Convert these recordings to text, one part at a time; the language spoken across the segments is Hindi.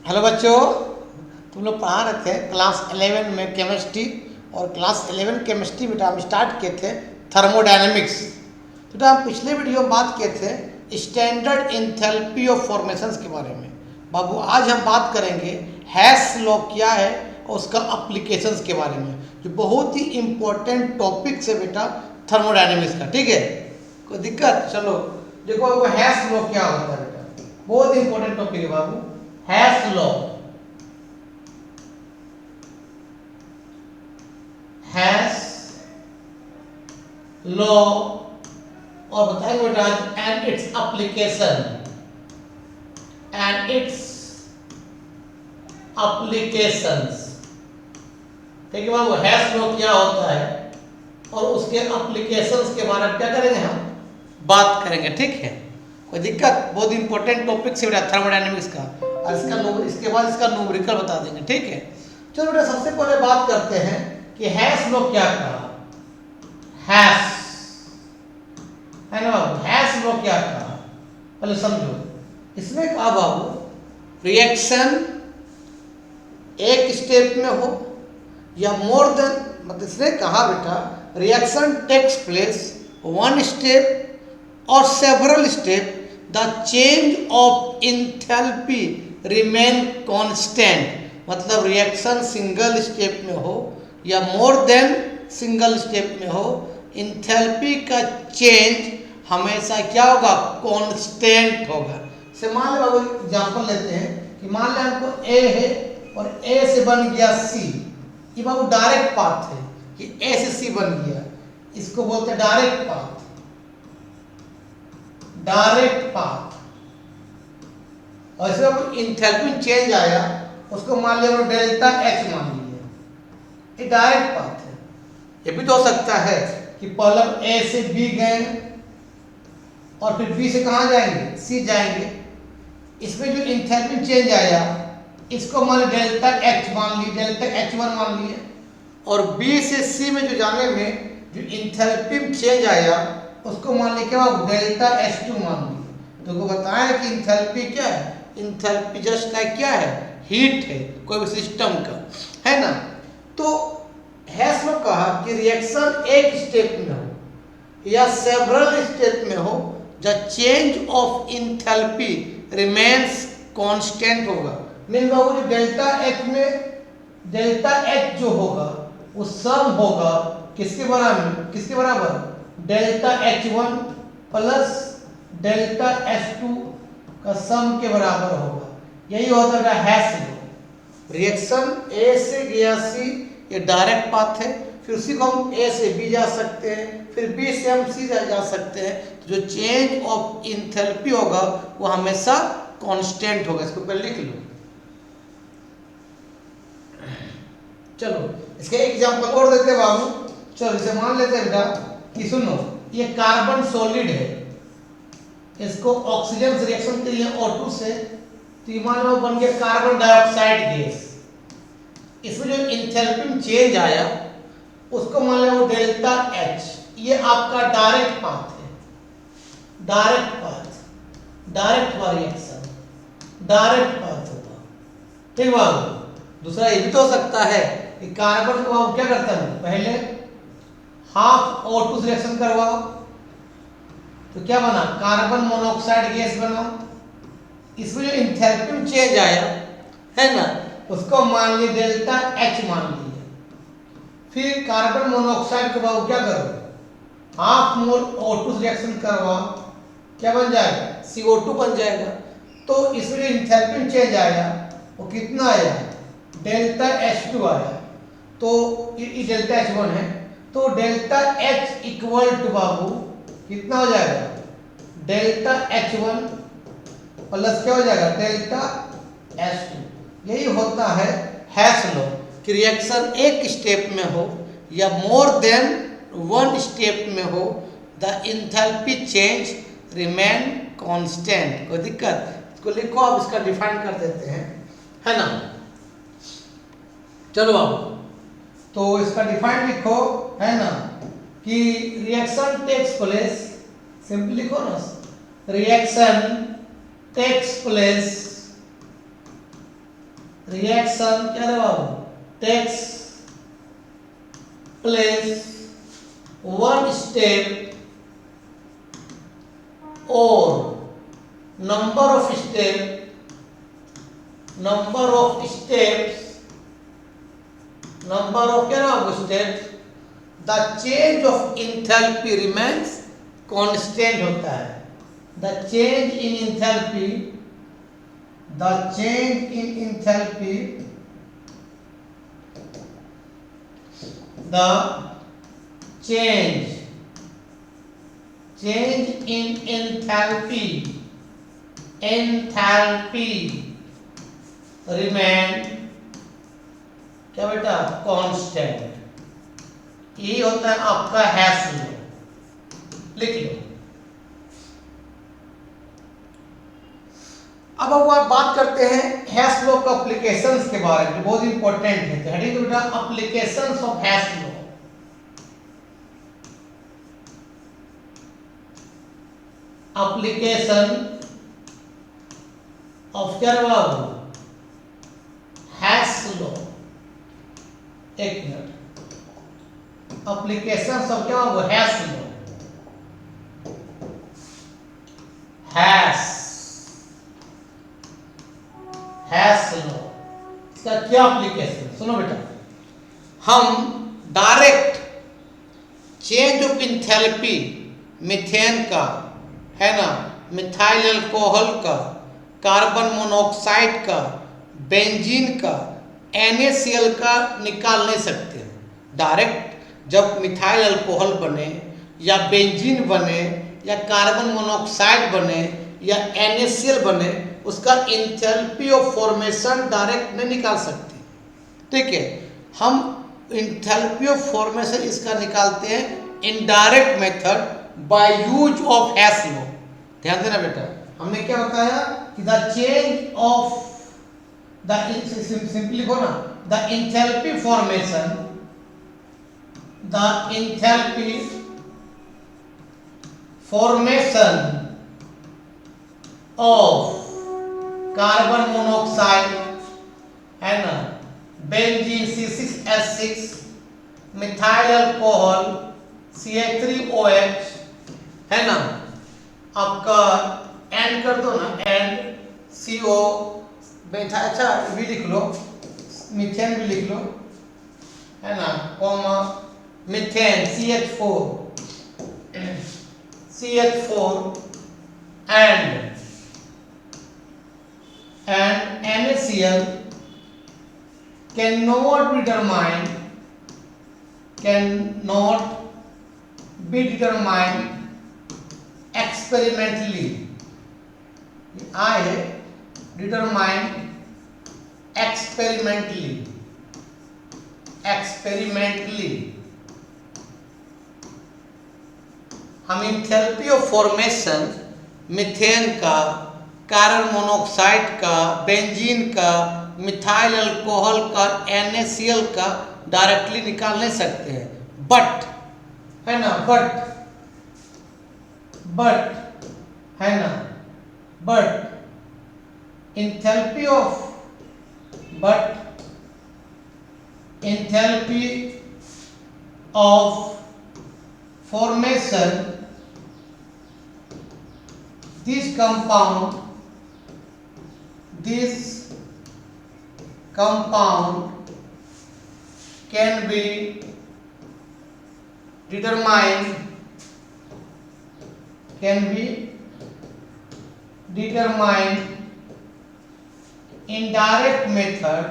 हेलो बच्चों, तुम लोग पढ़ा रहे थे क्लास 11 में केमिस्ट्री। और क्लास 11 केमिस्ट्री में हम स्टार्ट किए थे थर्मोडायनेमिक्स। तो हम पिछले वीडियो में बात किए थे स्टैंडर्ड इंथैल्पी ऑफ फॉर्मेशंस के बारे में। बाबू आज हम बात करेंगे हैस लॉ क्या है और उसका अप्लीकेशंस के बारे में, जो बहुत ही इम्पोर्टेंट टॉपिक है बेटा थर्मोडायनेमिक्स का। ठीक है, कोई दिक्कत? चलो देखो बाबू, हैस लॉ क्या होता है बेटा, बहुत इंपॉर्टेंट टॉपिक है बाबू। हैस लॉ, हैस लॉ और बताएंगे बेटा and its application, and it's applications. ठीक है बाबू, हैस लॉ क्या होता है और उसके एप्लीकेशंस के बारे में क्या करेंगे, हम बात करेंगे। ठीक है, कोई दिक्कत? बहुत इंपॉर्टेंट टॉपिक है बेटा थर्मोडायनेमिक्स का। और इसके बाद इसका न्यूमेरिकल बता देंगे। ठीक है, चलो बेटा सबसे पहले बात करते हैं कि हैस लॉ क्या कहा। हैस है ना बाबू, हैस लॉ क्या कहा पहले समझो। इसमें कहा बाबू रिएक्शन एक स्टेप में हो या मोर देन, मतलब इसने कहा बेटा reaction takes place one step और several step, the change of enthalpy remain constant. मतलब रिएक्शन सिंगल स्टेप में हो या मोर देन सिंगल स्टेप में हो, इंथैल्पी का चेंज हमेशा क्या होगा, कांस्टेंट होगा। से मान लो बाबू एग्जांपल लेते हैं कि मान लें हमको ए है और ए से बन गया सी। ये बाबू डायरेक्ट पाथ है कि ए से सी बन गया, इसको बोलते हैं डायरेक्ट पाथ। Direct path. और इसमें इंथैल्पी चेंज आया, उसको मान लिया डेल्टा एच मान लिया, ये डायरेक्ट पाथ है। ये भी तो हो सकता है कि पहले ए से बी गए और फिर बी से कहाँ जाएंगे, सी जाएंगे। इसमें जो इंथैल्पी चेंज आया इसको मान लिया डेल्टा एच मान ली, डेल्टा H1 मान लिए। और बी से सी में जो जाने में जो इंथैल्पी चेंज आया उसको मान लिया क्या, डेल्टा H2 मान लिया। तो बताया कि इंथैल्पी क्या है, इंथैल्पी जस्ट लाइक क्या है, हीट है कोई भी सिस्टम का, है ना। तो हैस लॉ कहा कि रिएक्शन एक स्टेप में हो या सेवरल स्टेप में हो, the change of enthalpy remains constant होगा। मीन बाबू जो डेल्टा एच में डेल्टा एच जो होगा वो सम होगा किसके बराबर, किसके बराबर, delta H1 plus delta H2 का सम के बराबर होगा। यही होता है हैस लॉ। रिएक्शन ए से गया सी, ये डायरेक्ट पाथ है, फिर उसी को हम ए से बी जा सकते हैं, फिर बी से हम सी जा सकते हैं। तो जो चेंज ऑफ इंथैल्पी होगा वो हमेशा कांस्टेंट होगा। इसको पहले लिख लो। चलो इसके एग्जांपल और देते हैं बाबू। चलो इसे मान लेते हैं बेटा कि सुनो ये कार्बन सॉलिड है, इसको ऑक्सीजन से रिएक्शन के लिए O2 से, तो ये मान लो बन गया कार्बन डाइऑक्साइड गैस। इसमें जो इंथैल्पी चेंज आया उसको मान लो डेल्टा H। ये आपका डायरेक्ट पाथ है, direct path, direct reaction, direct path होगा। ठीक बाबू। दूसरा ये भी तो हो सकता है कि कार्बन को हम क्या करते हैं, पहले हाफ O2 से रिएक्शन करवाओ तो क्या बना, कार्बन मोनोऑक्साइड गैस बना। इसमें जो इंथैल्पी चेंज आया है ना, उसको मान ली डेल्टा H मान लिया। फिर कार्बन मोनोऑक्साइड को बाबू क्या करो, हाफ मोल O2 से रिएक्शन करवाओ, क्या बन जाएगा, CO2 बन जाएगा। तो इसमें जो इंथैल्पी चेंज आया वो कितना आया, डेल्टा H2 आया। तो ये डेल्टा H1 है, तो डेल्टा H इक्वल टू बाबू कितना हो जाएगा, डेल्टा H1 प्लस क्या हो जाएगा, डेल्टा H2। यही होता है हैस लॉ कि रिएक्शन एक स्टेप में हो या मोर देन वन स्टेप में हो, the enthalpy change remain constant. कोई दिक्कत? इसको लिखो, आप इसका डिफाइन कर देते हैं, है ना। चलो बाबू, तो इसका डिफाइन लिखो, है ना, कि रिएक्शन टेक्स प्लेस, सिंपली लिखो ना, रिएक्शन takes place रिएक्शन क्या है बाबू, टेक्स प्लेस वन स्टेप और number of steps, the change of enthalpy remains constant होता है. The change in enthalpy remain क्या बेटा, कांस्टेंट. ये होता है आपका हैश लॉ. लिख लो. अब हम बात करते हैं हैश लॉ का एप्लीकेशंस के बारे में, बहुत इंपॉर्टेंट है. तो हेडिंग बेटा applications of hash law. Application of क्या बाबू, हैश लॉ. एक मिनट. एप्लीकेशन ऑफ क्या बाबू, हैश लॉ. हैश लॉ इसका क्या एप्लीकेशन, सुनो बेटा. हम direct change of enthalpy methane का है ना, मिथाइल अल्कोहल का, कार्बन मोनोऑक्साइड का, बेंजीन का, NaCl का निकाल नहीं सकते. डायरेक्ट जब मिथाइल अल्कोहल बने या बेंजीन बने या कार्बन मोनोऑक्साइड बने या NaCl बने, उसका इंथैल्पी ऑफ फॉर्मेशन डायरेक्ट नहीं निकाल सकते. ठीक है, हम इंथैल्पी ऑफ फॉर्मेशन इसका निकालते हैं indirect method by use of hash law. ध्यान देना बेटा, हमने क्या बताया कि the change of the simply लिखो ना, the enthalpy formation of carbon monoxide है ना, benzene C6H6, methyl alcohol CH3OH है ना, आपका एंड कर दो ना, एंड CO बैठा. अच्छा भी लिख लो, मीथेन भी लिख लो है ना, comma methane CH4 and NaCl cannot be determined experimentally. I determined experimentally. हम इंथैल्पी ऑफ फॉर्मेशन मीथेन का, कार्बन मोनोऑक्साइड का, बेंजीन का, मिथाइल अल्कोहल का, NaCl का डायरेक्टली निकाल नहीं सकते हैं. बट है ना, बट है ना, but enthalpy of formation, this compound can be determined indirect method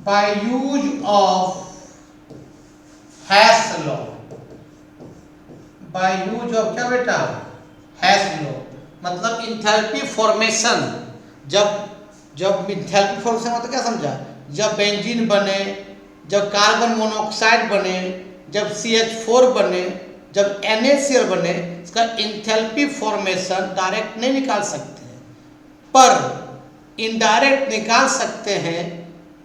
by use of hash law. By use of क्या बेटा, हैश लॉ. मतलब इंथैल्पी फॉर्मेशन, जब इंथैल्पी फॉर्मेशन मतलब क्या समझा, जब बेंजीन बने, जब कार्बन मोनोऑक्साइड बने, जब CH4 बने, जब NaCl बने, इसका इंथैल्पी फॉर्मेशन डायरेक्ट नहीं निकाल सकते हैं, पर इनडायरेक्ट निकाल सकते हैं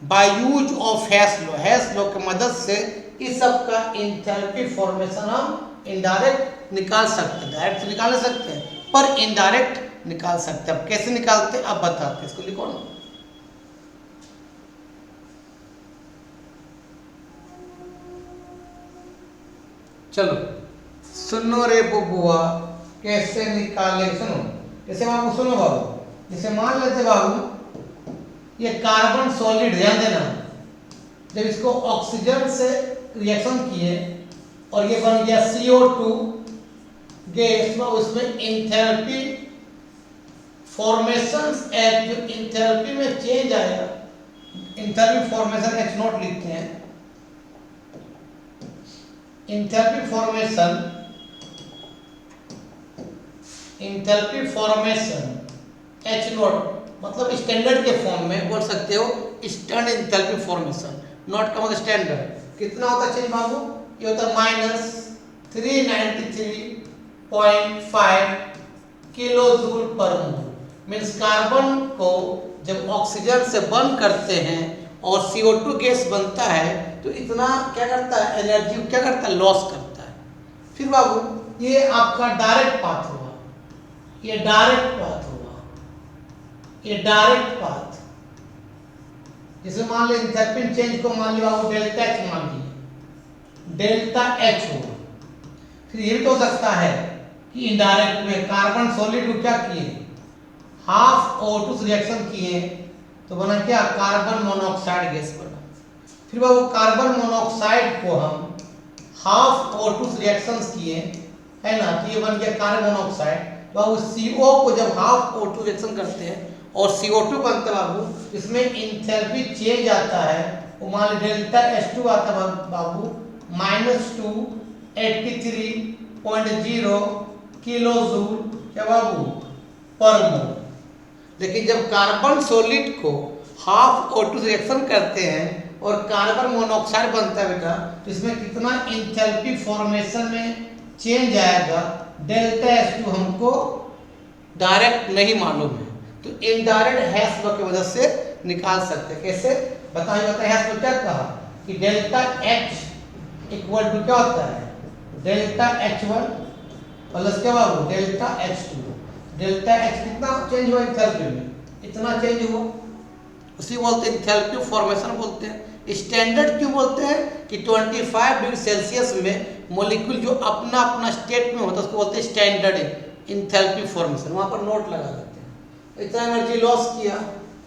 by use of hash law. Hash law की मदद से इस सब का इंथैल्पी फॉर्मेशन हम इनडायरेक्ट निकाल सकते हैं, डायरेक्ट तो निकाल नहीं सकते हैं पर इनडायरेक्ट निकाल सकते हैं। अब कैसे निकालते हैं अब बताते हैं, इसको लिखो ना। चलो सुनो रे बुआ कैसे निकाले, सुनो जैसे बाबू, सुनो बाबू, जैसे मान लेते बाबू ये कार्बन सॉलिड, ध्यान देना, जब इसको ऑक्सीजन से रिएक्शन किए और ये बन गया CO2 गैस, उसमें इंथैल्पी फॉर्मेशन, जो इंथैल्पी में चेंज आएगा, इंथैल्पी फॉर्मेशन H0 लिखते हैं, इंथैल्पी फॉर्मेशन H0 मतलब स्टैंडर्ड के फॉर्म में बोल सकते हो, स्टैंडर्ड इंथैल्पी फॉर्मेशन, नॉट का मतलब स्टैंडर्ड। कितना होता है चेंज बाबू, ये होता है -393.5 किलो जूल पर मोल। मीन्स कार्बन को जब ऑक्सीजन से बर्न करते हैं और CO2 गैस बनता है तो इतना क्या करता है, एनर्जी क्या करता है, लॉस करता है। फिर बाबू ये आपका डायरेक्ट पाथ हुआ, ये डायरेक्ट पाथ हुआ, ये डायरेक्ट पाथ, जैसे मान लो इंथैल्पी चेंज को मान लिया बाबू डेल्टा H मान लिया, डेल्टा H होगा। फिर ये भी तो हो सकता है कि इनडायरेक्ट में कार्बन सॉलिड को क्या किए, हाफ O2 से रिएक्शन किए तो बना क्या, कार्बन मोनोऑक्साइड गैस बना। फिर बाबू कार्बन मोनोऑक्साइड को हम हाफ O2 से रिएक्शन किए है ना, तो ये बन गया कार्बन मोनोऑक्साइड। बाबू CO को जब हाफ O2 रिएक्शन करते हैं और CO2 बनता है बाबू, इसमें इंथैल्पी चेंज आता है, वो मान लो डेल्टा H2 आता है बाबू -283.0 किलो जूल क्या बाबू पर मोल। लेकिन जब कार्बन सॉलिड को हाफ O2 से रिएक्शन करते हैं और कार्बन मोनोऑक्साइड बनता है बेटा, तो इसमें कितना इंथैल्पी फॉर्मेशन में चेंज आएगा, डेल्टा H2 हमको डायरेक्ट नहीं मालूम है, तो इनडायरेक्ट हैश की वजह से निकाल सकते हैं। कैसे बताइए, हैश को क्या कहा कि डेल्टा H इक्वल टू क्या होता है, डेल्टा H1 प्लस क्या बाबू डेल्टा H2। डेल्टा H कितना चेंज हुआ इंथैल्पी में, इतना चेंज हुआ, उसी बोलते हैं इंथैल्पी फॉर्मेशन बोलते हैं। स्टैंडर्ड क्यों बोलते हैं कि 25 डिग्री सेल्सियस में मॉलिक्यूल जो अपना अपना स्टेट में होता है उसको बोलते हैं स्टैंडर्ड इंथैल्पी फॉर्मेशन, वहां पर नोट लगा देते हैं। इतना एनर्जी लॉस किया,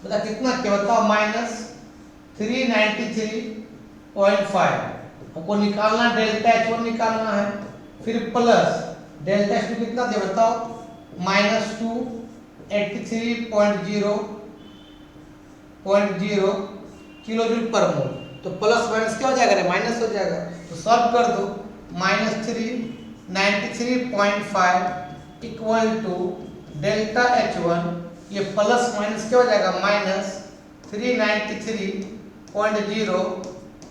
बता कितना क्या बताओ, -393.5 हमको निकालना, डेल्टा H1 निकालना है, फिर प्लस डेल्टा H2 कितना दे बताओ, -283.0 किलो जूल पर मोल। तो प्लस माइनस क्या हो जाएगा, माइनस हो जाएगा, तो सॉल्व कर दो, -393.5 इक्वल टू डेल्टा H1, ये प्लस माइनस क्या हो जाएगा, -393.0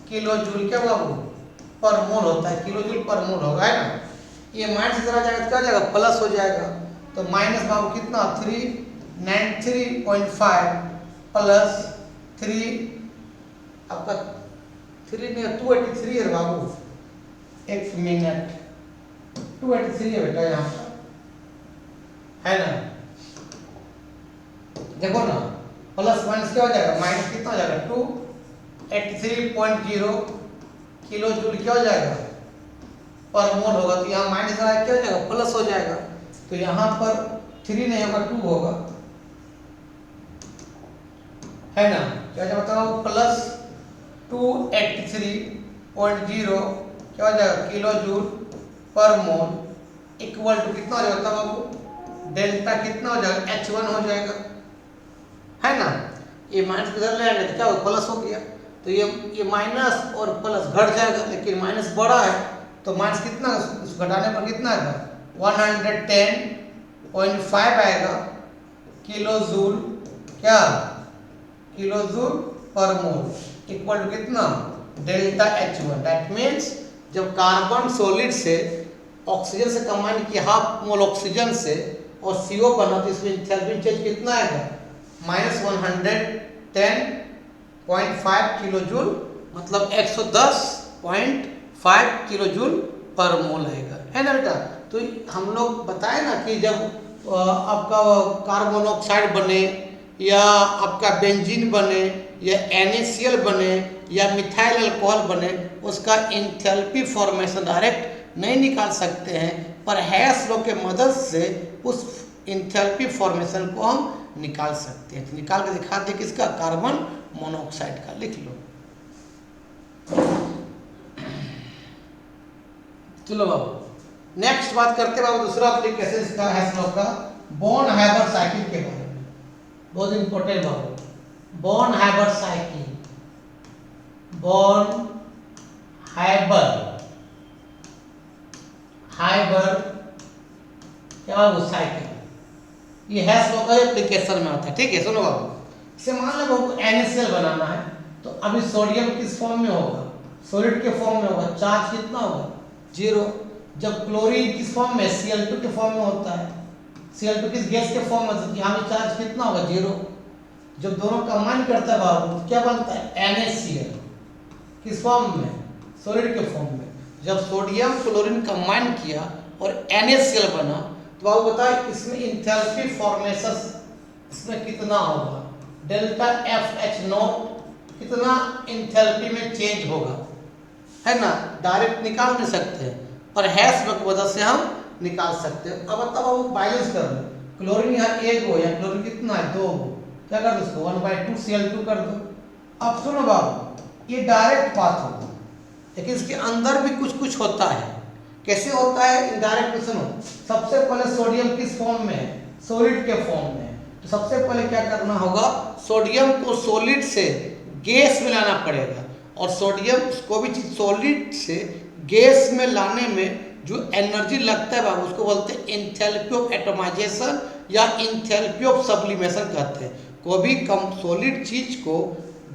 किलो जूल क्या बाबू पर मोल होता है, किलो जूल पर मोल होगा, है ना। ये माइनस इधर आ जाएगा तो क्या हो जाएगा, प्लस हो जाएगा, तो माइनस बाबू कितना 393.5 प्लस 3 आपका 3 नहीं 283 है बाबू, एक मिनट 283 है बेटा यहाँ पर, है ना। देखो ना प्लस माइनस क्या हो जाएगा, माइनस कितना हो जाएगा 283.0 किलो जूल क्या हो जाएगा पर मोल होगा, तो यहाँ माइनस आया क्या हो जाएगा, प्लस हो जाएगा, तो यहाँ पर 3 नहीं होगा 2 होगा, है ना। क्या बताओ, प्लस 283.0 क्या हो जाएगा किलो जूल पर मोल इक्वल टू कितना हो जाएगा बाबू, डेल्टा कितना हो जाएगा H1 हो जाएगा, है ना। ये माइनस किधर ले आएंगे तो क्या होगा, प्लस हो गया, तो ये माइनस और प्लस घट जाएगा, लेकिन माइनस बड़ा है तो माइनस कितना घटाने पर कितना आएगा 110.5 आएगा किलो जूल क्या, किलो जूल पर मोल इक्वल टू कितना डेल्टा H1। दैट मीन्स जब कार्बन सॉलिड से ऑक्सीजन से कंबाइन किया हाफ मोल ऑक्सीजन से और CO बना तो इसमें इंथैल्पी चेंज कितना आएगा, -110.5 किलो जूल, मतलब 110.5 किलो जूल पर मोल आएगा। है ना बेटा। तो हम लोग बताए ना कि जब आपका कार्बन मोनोऑक्साइड बने या आपका बेंजीन बने या NaCl बने या मिथाइल अल्कोहल बने, उसका एंथैल्पी फॉर्मेशन डायरेक्ट नहीं निकाल सकते हैं, पर हैश लॉ के मदद से उस एंथैल्पी फॉर्मेशन को हम निकाल सकते हैं। तो निकाल के दिखा दे किसका, कार्बन मोनोऑक्साइड का, लिख लो। चलो बाबू नेक्स्ट बात करते हैं बाबू दूसरा एप्लीकेशन इसका हैश लॉ का, बॉन हाइबर साइकिल के बारे में। बहुत इंपॉर्टेंट बाबू, बॉन हाइबर साइकिल, बॉन हाइबर क्या बाबू साइकिल, ये हैश लॉ का एप्लीकेशन में आता है। ठीक है, सुनो बाबू, इसे मान लो बाबू NaCl बनाना है, तो अभी सोडियम किस फॉर्म में होगा, सॉलिड के फॉर्म में होगा, चार्ज कितना होगा, 0। जब क्लोरीन किस फॉर्म में, Cl2 के फॉर्म में होता है, Cl2 किस गैस के फॉर्म में, यहाँ पे चार्ज कितना होगा, 0। जब दोनों कंबाइन करता है बाबू क्या बनता है, NaCl, किस फॉर्म में, सॉलिड के फॉर्म में। जब सोडियम क्लोरीन कंबाइन किया और NaCl बना, तो बाबू बताए इसमें इंथैल्पी फॉर्मेशन इसमें कितना होगा, डेल्टा FH0 कितना इंथैल्पी में चेंज होगा, है ना। डायरेक्ट निकाल नहीं सकते, पर हैश लॉ की वजह से हम निकाल सकते हैं। अब बताओ बैलेंस कर दो, क्लोरीन यहाँ 1 हो या क्लोरीन कितना है, 2 हो, क्या कर दो उसको 1/2 Cl2 कर दो। अब सुनो बाबू, ये डायरेक्ट पाथ होगा, लेकिन इसके अंदर भी कुछ कुछ होता है। कैसे होता है, इनडायरेक्ट। सुनो, सबसे पहले सोडियम किस फॉर्म में है, सॉलिड के फॉर्म में है, तो सबसे पहले क्या करना होगा, सोडियम को सॉलिड से गैस में लाना पड़ेगा, और सोडियम को भी चीज सॉलिड से गैस में लाने में जो एनर्जी लगता है बाबू, उसको बोलते हैं एंथैल्पी ऑफ एटमाइजेशन या एंथैल्पी ऑफ सब्लिमेशन कहते हैं। कोई भी कम सॉलिड चीज को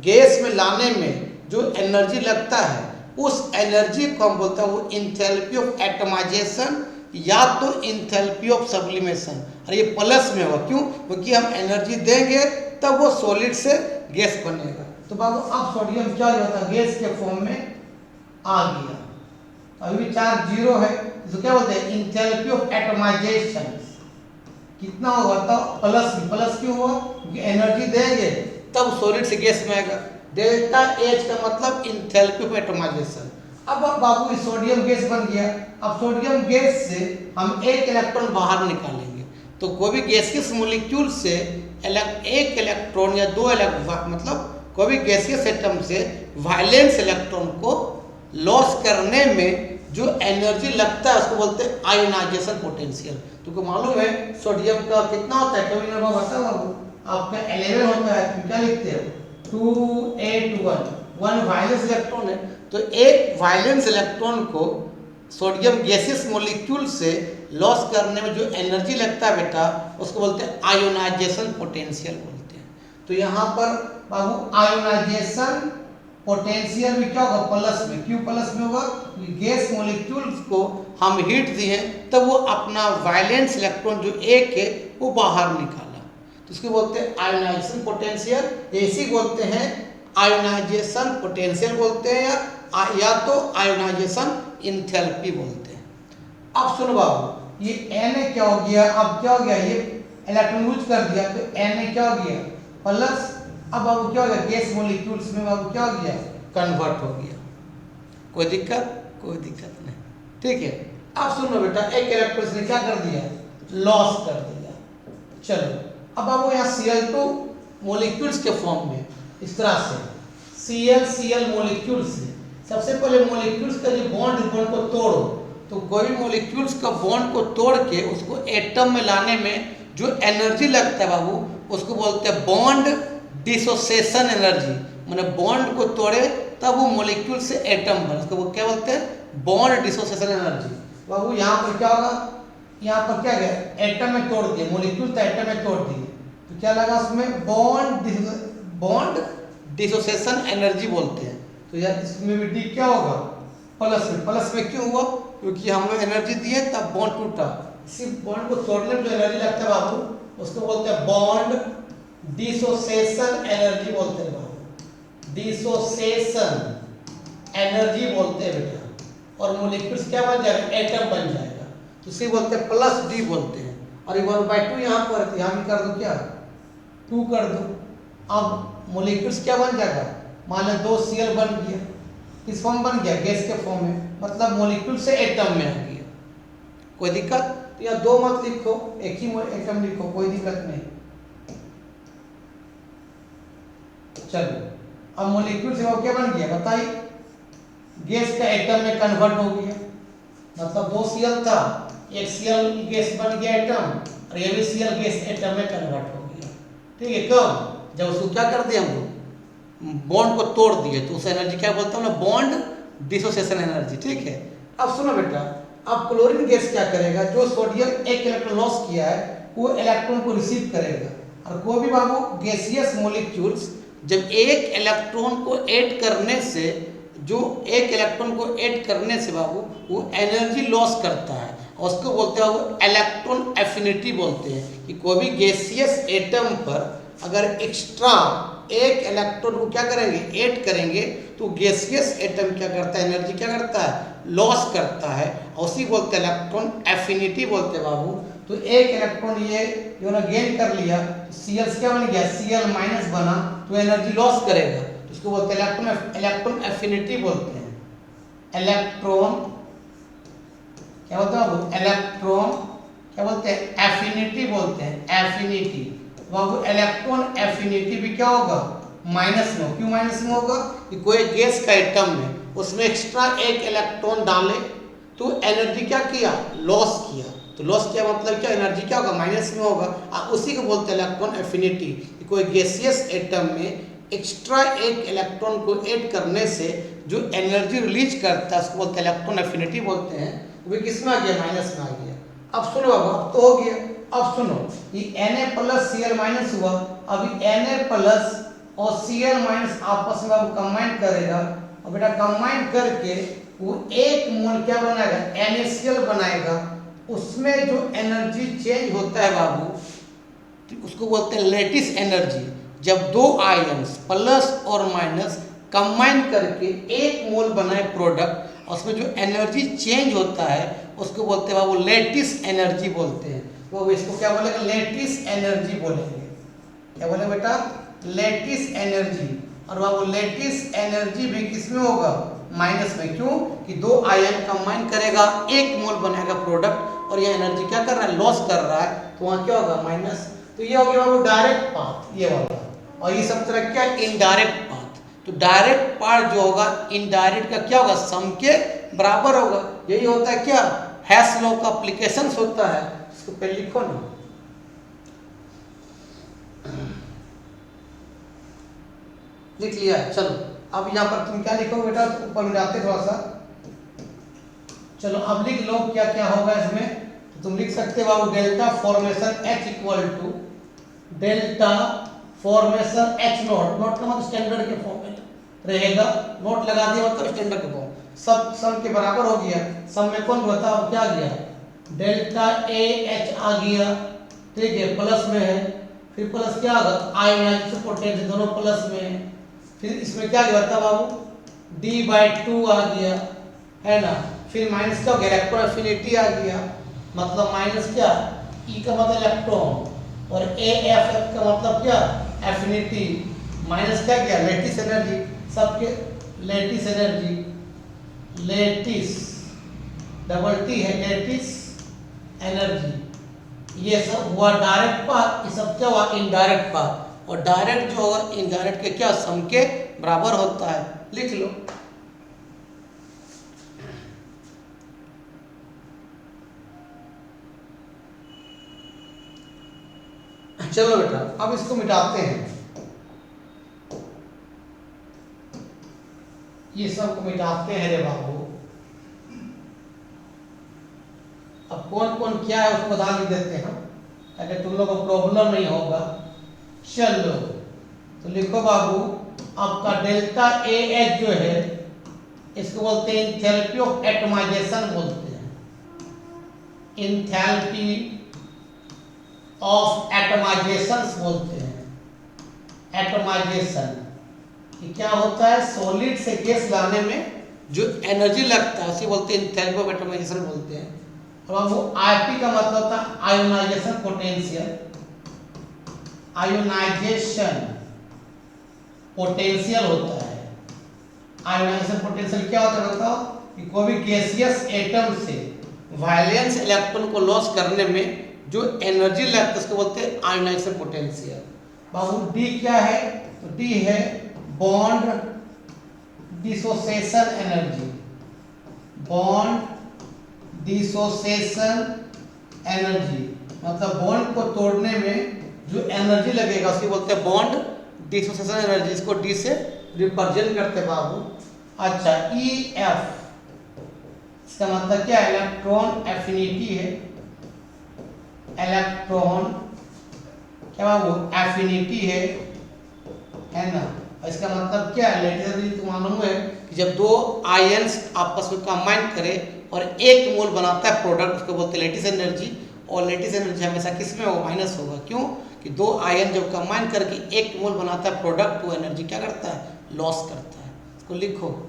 गैस में लाने में जो एनर्जी लगता है, उस एनर्जी को हम बोलते हैं वो एंथैल्पी ऑफ एटमाइजेशन या तो एंथैल्पी ऑफ सब्लिमेशन। और ये प्लस में होगा, क्यों, क्योंकि हम एनर्जी देंगे तब वो सॉलिड से गैस बनेगा। तो बाबू अब सोडियम क्या होता है, गैस के फॉर्म में आ गया, अभी चार्ज 0 है, तो क्या बोलते हैं एंथैल्पी ऑफ एटमाइजेशन कितना होगा, तो प्लस। प्लस क्यों हुआ, क्योंकि एनर्जी देंगे तब सॉलिड से गैस में आएगा। डेल्टा H का मतलब एंथैल्पी ऑफ एटमाइजेशन। अब बाबू सोडियम गैस बन गया, अब सोडियम गैस से हम एक इलेक्ट्रॉन बाहर निकालेंगे। तो कोई भी गैसियस मॉलिक्यूल से एक इलेक्ट्रॉन या 2 इलेक्ट्रॉन, मतलब कोई भी गैसियस एटम से वायलेंस इलेक्ट्रॉन को लॉस करने में जो एनर्जी लगता है उसको बोलते हैं आयोनाइजेशन पोटेंशियल। तुमको मालूम है सोडियम का कितना होता है, कभी ना बताओ बाबू, आपका 11 होता है, तुम क्या लिखते हो 281, 1 वायलेंस इलेक्ट्रॉन है। तो एक वायलेंस इलेक्ट्रॉन को सोडियम गैसियस मॉलिक्यूल से लॉस करने में जो एनर्जी लगता है बेटा, उसको बोलते हैं आयोनाइजेशन पोटेंशियल बोलते हैं। तो यहाँ पर बाबू आयोनाइजेशन पोटेंशियल में क्या होगा, प्लस में। क्यों प्लस में होगा, गैस मॉलिक्यूल्स को हम हीट दिए तब वो अपना वायलेंस इलेक्ट्रॉन जो एक है वो बाहर निकाला, तो इसको बोलते हैं आयोनाइजेशन पोटेंशियल। ऐसी बोलते हैं आयोनाइजेशन पोटेंशियल बोलते हैं, या तो आयोनाइजेशन एंथैल्पी बोलते हैं। अब सुनो बाबू, ये Na क्या हो गया, अब क्या हो गया, ये इलेक्ट्रॉन लूज कर दिया, तो Na क्या हो गया प्लस। अब बाबू क्या हो गया, गैस मॉलिक्यूल्स में बाबू क्या हो गया, कन्वर्ट हो गया। कोई दिक्कत, कोई दिक्कत नहीं, ठीक है। अब सुनो बेटा, एक इलेक्ट्रॉन ने क्या कर दिया, लॉस कर दिया। चलो अब बाबू यहाँ Cl2 मॉलिक्यूल्स के फॉर्म में इस तरह से Cl मॉलिक्यूल्स से सबसे पहले मॉलिक्यूल्स का जो बॉन्ड को तोड़ो, तो कोई भी मॉलिक्यूल्स का बॉन्ड को तोड़ के उसको एटम में लाने में जो एनर्जी लगता है बाबू, उसको बोलते हैं बॉन्ड डिसोसिएशन एनर्जी। मैंने बॉन्ड को तोड़े तब वो मॉलिक्यूल से एटम बने, उसको वो क्या बोलते हैं, बॉन्ड डिसोसिएशन एनर्जी। बाबू यहाँ पर क्या होगा, यहाँ पर क्या गया, एटम में तोड़ दिए, मॉलिक्यूल तो एटम में तोड़ दिए, तो क्या लगा उसमें, बॉन्ड डिसोसिएशन एनर्जी बोलते हैं। तो यार इसमें भी डी क्या होगा, प्लस में। प्लस में क्यों हुआ, क्योंकि हम लोग एनर्जी दिए तब बॉन्ड टूटा। इसी बॉन्ड को तोड़ने में जो एनर्जी लगता है बाबू, उसको बोलते हैं बॉन्ड डिसोसिएशन एनर्जी बोलते हैं बाबू, डिसोसिएशन एनर्जी बोलते हैं बेटा। और मॉलिक्यूल्स क्या बन जाएगा, एटम बन जाएगा। तो इसे बोलते हैं प्लस डी बोलते हैं। और ये 1/2 यहाँ पर है, यहाँ भी कर दो क्या 2 कर दो। अब मोलिक्यूल्स क्या बन जाएगा, मान लो 2 Cl बन गया, किस फॉर्म बन गया, गैस के फॉर्म में, मतलब मोलिक्यूल से एटम में आ गया। कोई दिक्कत, तो यहाँ 2 मत लिखो, एक ही एटम लिखो, कोई दिक्कत नहीं। चलो अब मोलिक्यूल से वो क्या बन गया बताइए, गैस का एटम में कन्वर्ट हो गया, मतलब 2 Cl था, एक Cl गैस बन गया एटम, और ये भी Cl गैस एटम में कन्वर्ट हो गया। ठीक है, कब, जब उसको क्या कर दिया हम लोग, बॉन्ड को तोड़ दिए, तो उस एनर्जी क्या बोलते हैं ना, बॉन्ड डिसोसिएशन एनर्जी। ठीक है, अब सुनो बेटा, अब क्लोरीन गैस क्या करेगा, जो सोडियम एक इलेक्ट्रॉन लॉस किया है वो इलेक्ट्रॉन को रिसीव करेगा। और कोई भी बाबू गैसियस मॉलिक्यूल्स जब एक इलेक्ट्रॉन को ऐड करने से, जो एक इलेक्ट्रॉन को ऐड करने से बाबू वो एनर्जी लॉस करता है, और उसको बोलते हैं वो इलेक्ट्रॉन एफिनिटी बोलते हैं। कि कोई भी गैसियस एटम पर अगर एक्स्ट्रा एक इलेक्ट्रॉन को क्या करेंगे, ऐड करेंगे, तो गैसियस एटम क्या करता है, एनर्जी क्या करता है, लॉस करता है, और उसी बोलते हैं इलेक्ट्रॉन एफिनिटी बोलते हैं बाबू। तो एक इलेक्ट्रॉन ये ना गेन कर लिया, Cl क्या बन गया, Cl माइनस बना, तो एनर्जी लॉस करेगा, तो इसको बोलते हैं इलेक्ट्रॉन एफिनिटी बोलते हैं। इलेक्ट्रॉन क्या बोलते हैं बाबू, इलेक्ट्रॉन क्या बोलते हैं, एफिनिटी बोलते हैं, एफिनिटी। बाबू इलेक्ट्रॉन एफिनिटी भी क्या होगा, माइनस में। क्यों माइनस में होगा, कि कोई गैस का एटम में उसमें एक्स्ट्रा एक इलेक्ट्रॉन डाले तो एनर्जी क्या किया, लॉस किया, तो लॉस किया मतलब क्या, एनर्जी क्या होगा, माइनस में होगा। उसी को बोलते हैं इलेक्ट्रॉन एफिनिटी। कि कोई गैसियस एटम में एक्स्ट्रा एक इलेक्ट्रॉन को ऐड करने से जो एनर्जी रिलीज करता है उसको बोलते हैं इलेक्ट्रॉन एफिनिटी बोलते हैं। वो किस में आ गया, माइनस में आ गया। अब सुनो बाबू, अब तो हो गया। अब सुनो, ये Na+Cl- हुआ, अभी Na प्लस और Cl माइनस आपस में बाबू कंबाइन करेगा, और बेटा कंबाइन करके वो एक मोल क्या बनाएगा, NaCl बनाएगा। उसमें जो एनर्जी चेंज होता है बाबू, तो उसको बोलते हैं लैटिस एनर्जी। जब दो आयन्स प्लस और माइनस कंबाइन करके एक मोल बनाए प्रोडक्ट, उसमें जो एनर्जी चेंज होता है उसको बोलते हैं बाबू लैटिस एनर्जी बोलते हैं। तो इसको क्या बोलेंगे, लैटिस एनर्जी बोलेंगे। क्या बोले बेटा, लैटिस एनर्जी। और बाबू लैटिस एनर्जी भी किसमें होगा, माइनस में। क्यों, कि दो आयन कंबाइन करेगा, एक मोल बनाएगा प्रोडक्ट, और ये एनर्जी क्या कर रहा है, लॉस कर रहा है, तो वहाँ क्या होगा, माइनस। तो ये हो गया बाबू डायरेक्ट पाथ, ये वाला। और ये सब तरह क्या, इनडायरेक्ट पाथ। तो डायरेक्ट पार्ट जो होगा इनडायरेक्ट का क्या होगा, सम के बराबर होगा। यही होता है क्या, हेस लॉ का एप्लीकेशन होता है। इसको पहले लिखो ना, लिख लिया। चलो अब यहाँ पर तुम क्या लिखोगे बेटा, ऊपर में जाते थोड़ा सा। चलो अब लिख लो क्या क्या होगा इसमें। तो तुम लिख सकते हो बाबू, delta formation H equal to delta formation H naught. Naught का मतलब स्टैंडर्ड के फॉर्म में रहेगा, नोट लगा दिया मतलब स्टैंडर्ड के फॉर्म। सब सम के बराबर हो गया। सम में कौन बताओ क्या आ गया, डेल्टा AH आ गया, ठीक है, प्लस में है। फिर प्लस क्या आ गया, आयन पोटेंशियल दोनों प्लस में है। फिर इसमें क्या गया था बाबू, D/2 आ गया, है ना। फिर माइनस क्या हो गया, इलेक्ट्रॉन एफिनिटी आ गया, मतलब माइनस क्या, E का मतलब इलेक्ट्रॉन, और AFF का मतलब क्या, एफिनिटी, माइनस क्या गया, लैटिस एनर्जी। सबके lattice energy, lattice double T है, लैटिस एनर्जी। ये सब हुआ डायरेक्ट पाथ, ये सब क्या हुआ, इनडायरेक्ट पाथ। और डायरेक्ट जो होगा इनडायरेक्ट के क्या, सम के बराबर होता है। लिख लो। चलो बेटा अब इसको मिटाते हैं, ये सब को मिटाते हैं रे बाबू। अब कौन कौन क्या है उसको बता भी देते हैं, ताकि तुम लोग को प्रॉब्लम नहीं होगा। चलो तो लिखो बाबू, आपका डेल्टा AH जो है इसको बोलते हैं एंथैल्पी ऑफ एटमाइजेशन बोलते हैं। एंथैल्पी ऑफ एटमाइजेशन बोलते हैं। एटमाइजेशन कि क्या होता है, सॉलिड से गैस लाने में जो एनर्जी लगता है उसे बोलते हैं एंथैल्पी ऑफ एटमाइजेशन बोलते हैं। और वो आईपी का मतलब होता है आयोनाइजेशन पोटेंशियल। आयोनाइजेशन पोटेंशियल होता है। आयोनाइजेशन पोटेंशियल क्या होता है बताओ? कि कोई भी गैसियस एटम से वैलेंस इलेक्ट्रॉन को लॉस करने में जो एनर्जी लगता है उसको बोलते हैं आयोनाइजेशन पोटेंशियल। बाबू डी क्या है? तो डी है bond dissociation energy. Bond dissociation energy मतलब बॉन्ड को तोड़ने में जो एनर्जी लगेगा उसको बोलते हैं बॉन्ड डिसोसिएशन एनर्जी। इसको डी से रिप्रेजेंट करते हैं बाबू। अच्छा ई एफ इसका मतलब क्या? इलेक्ट्रॉन एफिनिटी है। इलेक्ट्रॉन क्या बाबू? एफिनिटी है ना। इसका मतलब क्या है? लेटेस्ट एनर्जी तो मालूम है कि जब दो आयंस आपस में कंबाइन करें और एक मोल बनाता है प्रोडक्ट, उसको बोलते हैं लेटिस एनर्जी। और लेटिस एनर्जी हमेशा किस में होगा? माइनस होगा। क्यों? कि दो आयन जब कंबाइन करके एक मोल बनाता है प्रोडक्ट, वो एनर्जी क्या करता है? लॉस करता है। इसको लिखो।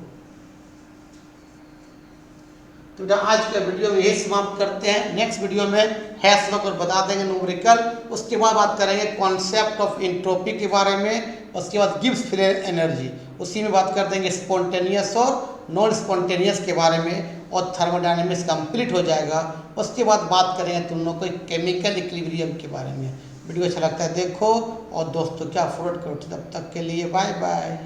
तो आज के वीडियो में यही समाप्त करते हैं। नेक्स्ट वीडियो में हैश लॉ और बता देंगे न्यूमेरिकल। उसके बाद बात करेंगे कॉन्सेप्ट ऑफ एंट्रोपी के बारे में। उसके बाद गिब्स फ्लेयर एनर्जी, उसी में बात कर देंगे स्पॉन्टेनियस और नॉन स्पॉन्टेनियस के बारे में। और थर्मोडायनेमिक्स कंप्लीट हो जाएगा। उसके बाद बात करेंगे तुम लोग को केमिकल इक्विलिब्रियम के बारे में। वीडियो अच्छा लगता है देखो और दोस्तों क्या फॉरवर्ड करो। तब तक के लिए बाय बाय।